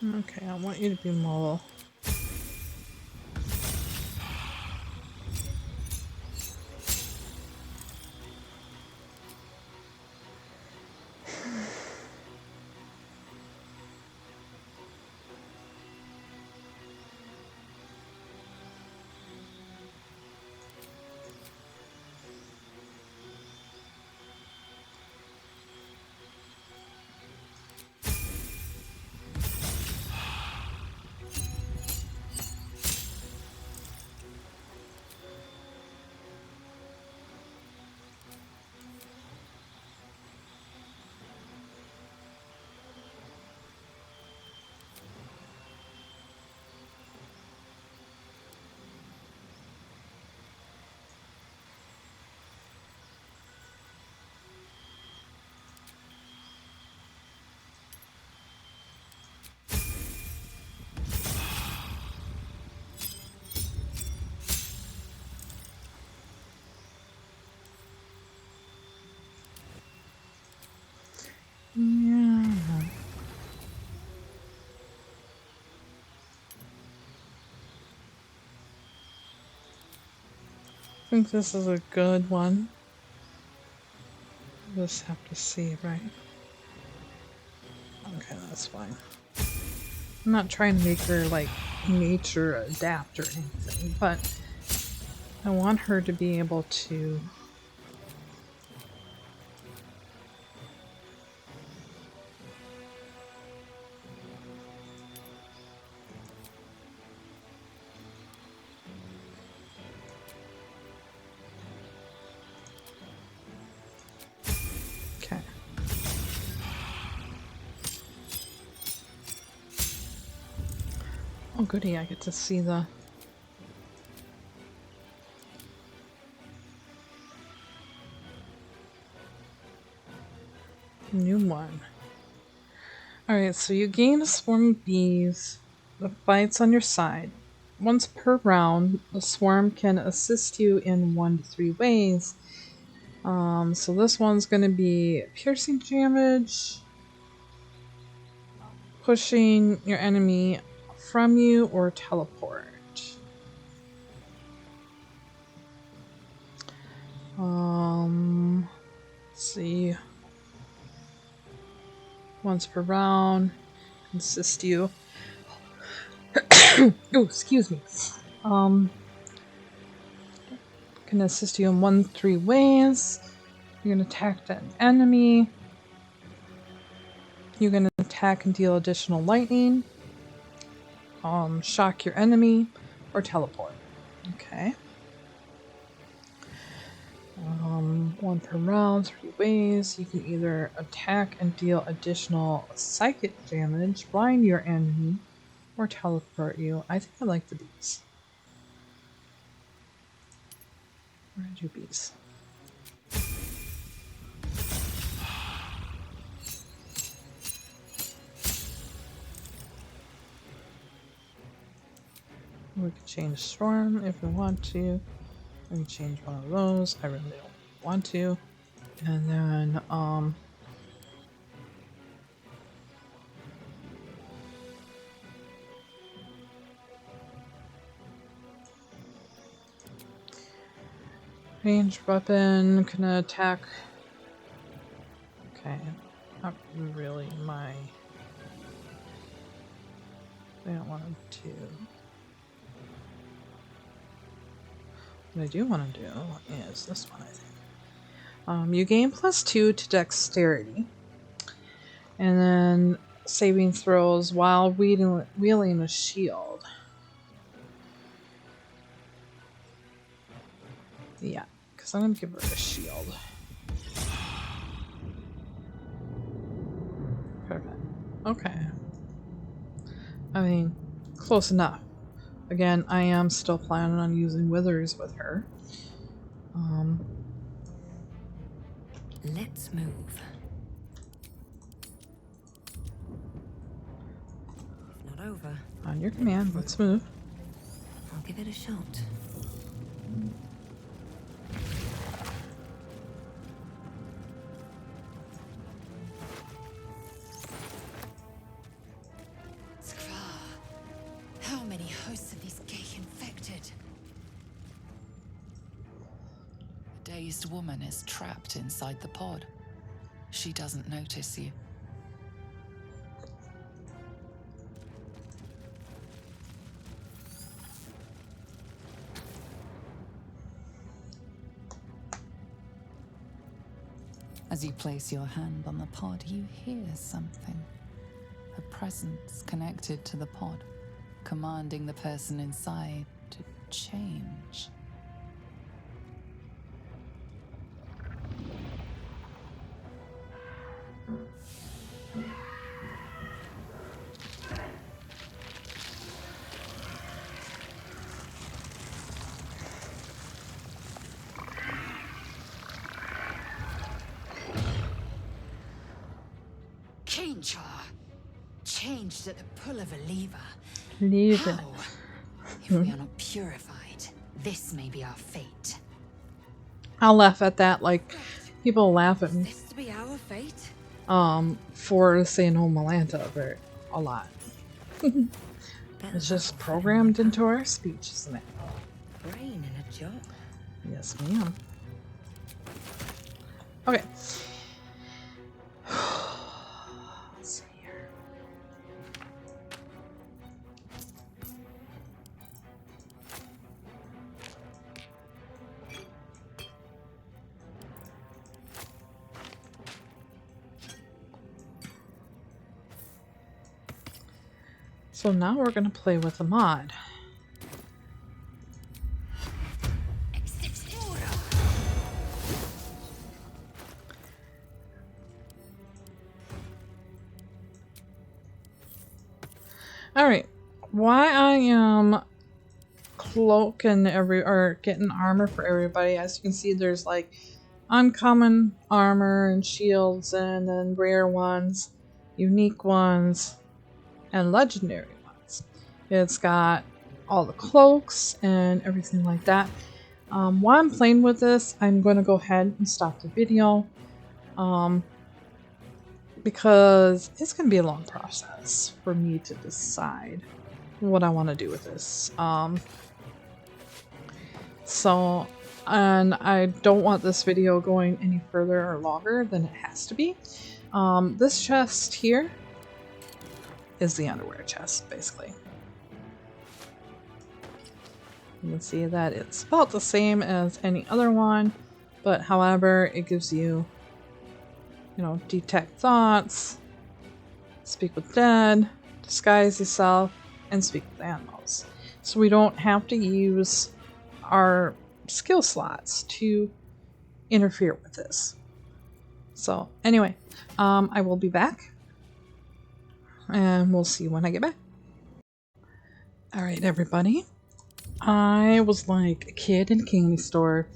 Okay, I want you to be mobile. think this is a good one. Just have to see, right? Okay, that's fine. I'm not trying to make her like nature adapt or anything, but I want her to be able to okay. Oh goody, I get to see the new one. Alright, so you gain a swarm of bees that fights on your side. Once per round, the swarm can assist you in 1 to 3 ways. So this one's going to be piercing damage, pushing your enemy from you, or teleport. Let's see. Once per round, assist you. Oh, excuse me. Can assist you in 1 to 3 ways. You're gonna attack that enemy. You're gonna attack and deal additional lightning. Shock your enemy, or teleport. Okay. 1 per round, 3 ways. You can either attack and deal additional psychic damage, blind your enemy, or teleport you. I think I like the bees. Where did you bees? We could change storm if we want to. We can change one of those. I really don't want to. And then, ranged weapon can attack. Okay, not really my. I don't want to do. What I do want to do is this one, I think. You gain +2 to dexterity, and then saving throws while wielding a shield. Yeah, because I'm going to give her a shield. Perfect. Okay. I mean, close enough. Again, I am still planning on using withers with her. Let's move. If not over, On your command, let's move. I'll give it a shot. How many hosts of these gay infected? A dazed woman is trapped inside the pod. She doesn't notice you. As you place your hand on the pod, you hear something. A presence connected to the pod, commanding the person inside to change. Kinchar, changed at the pull of a lever. Leave it. How? If we are not purified, this may be our fate. I'll laugh at that. Like, people laugh at me. This to be our fate? For saying "Oh, Malanta" very a lot. It's just programmed into our speech, isn't it? Brain in a jar. Yes, ma'am. Okay. Let's see here. So now we're going to play with the mod. Alright, why I am cloaking or getting armor for everybody, as you can see there's like uncommon armor and shields, and then rare ones, unique ones, and legendary ones. It's got all the cloaks and everything like that. While I'm playing with this, I'm going to go ahead and stop the video. Because it's going to be a long process for me to decide what I want to do with this. And I don't want this video going any further or longer than it has to be. This chest here is the underwear chest, basically. You can see that it's about the same as any other one, but however, it gives you, you know, detect thoughts, speak with dead, disguise yourself, and speak with animals. So we don't have to use our skill slots to interfere with this. So anyway, I will be back, and we'll see when I get back. Alright everybody, I was like a kid in a candy store,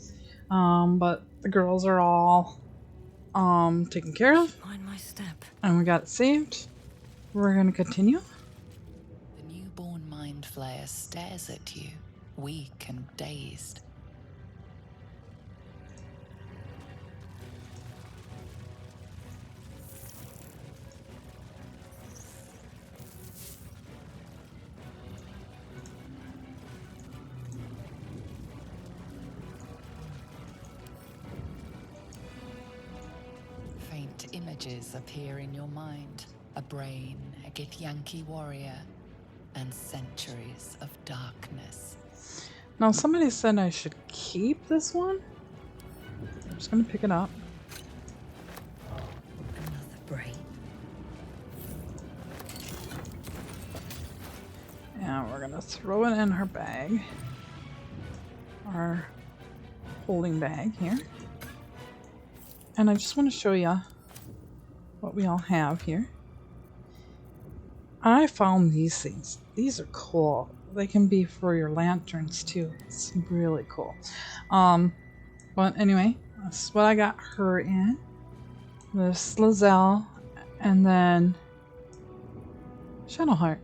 but the girls are all taken care of, Mind my step. and we got it saved. We're gonna continue. The newborn mind flayer stares at you, weak and dazed. Faint images appear in your mind. A brain, a Githyanki warrior, and centuries of darkness. Now somebody said I should keep this one. I'm just gonna pick it up. Another brain. And we're gonna throw it in her bag. Our holding bag here. And I just want to show you what we all have here. I found these things. These are cool. They can be for your lanterns too. It's really cool. But anyway, that's what I got her in. This Lizelle, and then Shadowheart.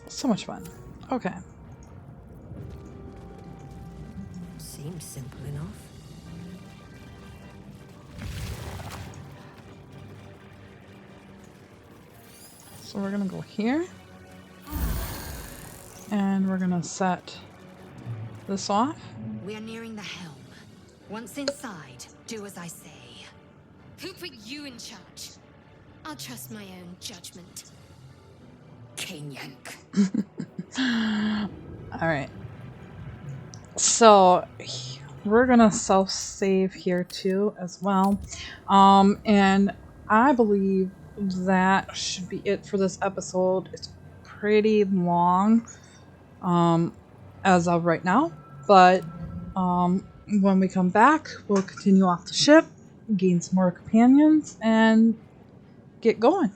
So much fun. Okay. Seems simple enough. So we're gonna go here. And we're gonna set this off. We are nearing the helm. Once inside, do as I say. Who put you in charge? I'll trust my own judgment. Yank. Alright. So we're gonna self-save here too as well. And I believe that should be it for this episode. It's pretty long as of right now, but when we come back, we'll continue off the ship, gain some more companions, and get going.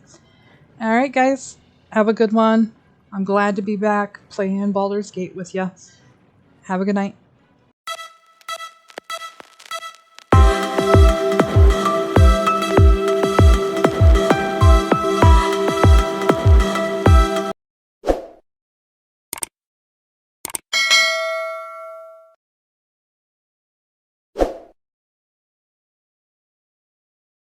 Alright guys, have a good one. I'm glad to be back playing Baldur's Gate with you. Have a good night.